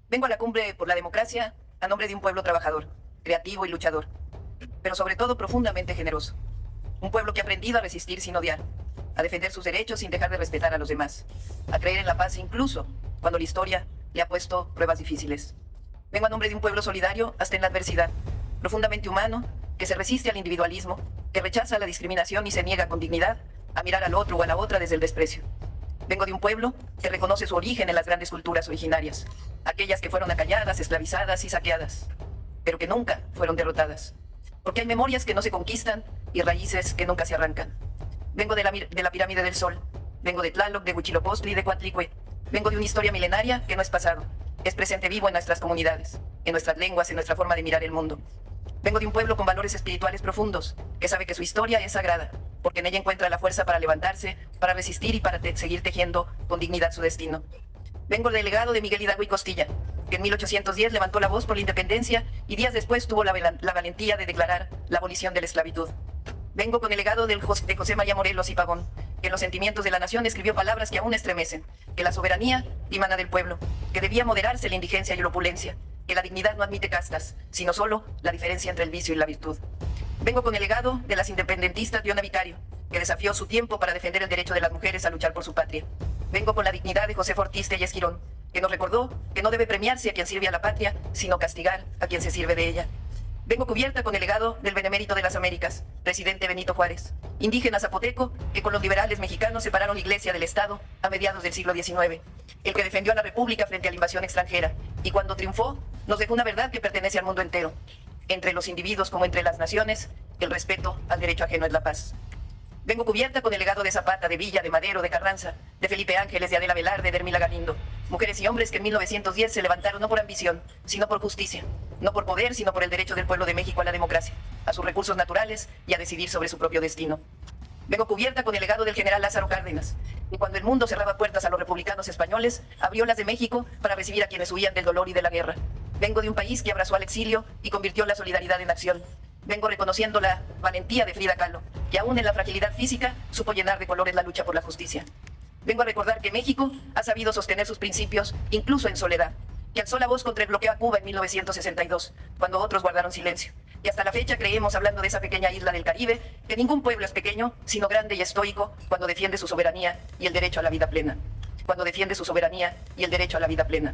Vengo a la cumbre por la democracia a nombre de un pueblo trabajador, creativo y luchador, pero sobre todo profundamente generoso. Un pueblo que ha aprendido a resistir sin odiar, a defender sus derechos sin dejar de respetar a los demás, a creer en la paz incluso cuando la historia le ha puesto pruebas difíciles. Vengo a nombre de un pueblo solidario hasta en la adversidad, profundamente humano, que se resiste al individualismo, que rechaza la discriminación y se niega con dignidad a mirar al otro o a la otra desde el desprecio. Vengo de un pueblo que reconoce su origen en las grandes culturas originarias, aquellas que fueron acalladas, esclavizadas y saqueadas, pero que nunca fueron derrotadas, porque hay memorias que no se conquistan y raíces que nunca se arrancan. Vengo de la pirámide del Sol, vengo de Tlaloc, de Huitzilopochtli y de Coatlicue. Vengo de una historia milenaria que no es pasado, es presente vivo en nuestras comunidades, en nuestras lenguas, en nuestra forma de mirar el mundo. Vengo de un pueblo con valores espirituales profundos, que sabe que su historia es sagrada, porque en ella encuentra la fuerza para levantarse, para resistir y para seguir tejiendo con dignidad su destino. Vengo del legado de Miguel Hidalgo y Costilla, que en 1810 levantó la voz por la independencia y días después tuvo la valentía de declarar la abolición de la esclavitud. Vengo con el legado de José María Morelos y Pavón, que en los sentimientos de la nación escribió palabras que aún estremecen, que la soberanía dimana del pueblo, que debía moderarse la indigencia y la opulencia, que la dignidad no admite castas, sino solo la diferencia entre el vicio y la virtud. Vengo con el legado de las independentistas Diona Vicario, que desafió su tiempo para defender el derecho de las mujeres a luchar por su patria. Vengo con la dignidad de José Ortiz Tellez Girón, que nos recordó que no debe premiarse a quien sirve a la patria, sino castigar a quien se sirve de ella. Vengo cubierta con el legado del benemérito de las Américas, presidente Benito Juárez, indígena zapoteco que con los liberales mexicanos separaron la iglesia del Estado a mediados del siglo XIX, el que defendió a la República frente a la invasión extranjera y cuando triunfó nos dejó una verdad que pertenece al mundo entero. Entre los individuos como entre las naciones, el respeto al derecho ajeno es la paz. Vengo cubierta con el legado de Zapata, de Villa, de Madero, de Carranza, de Felipe Ángeles, de Adela Velarde, de Hermila Galindo. Mujeres y hombres que en 1910 se levantaron no por ambición, sino por justicia. No por poder, sino por el derecho del pueblo de México a la democracia, a sus recursos naturales y a decidir sobre su propio destino. Vengo cubierta con el legado del general Lázaro Cárdenas, que cuando el mundo cerraba puertas a los republicanos españoles, abrió las de México para recibir a quienes huían del dolor y de la guerra. Vengo de un país que abrazó al exilio y convirtió la solidaridad en acción. Vengo reconociendo la valentía de Frida Kahlo, que aún en la fragilidad física supo llenar de colores la lucha por la justicia. Vengo a recordar que México ha sabido sostener sus principios, incluso en soledad, que alzó la voz contra el bloqueo a Cuba en 1962, cuando otros guardaron silencio, que hasta la fecha creemos, hablando de esa pequeña isla del Caribe, que ningún pueblo es pequeño, sino grande y estoico cuando defiende su soberanía y el derecho a la vida plena. Cuando defiende su soberanía y el derecho a la vida plena.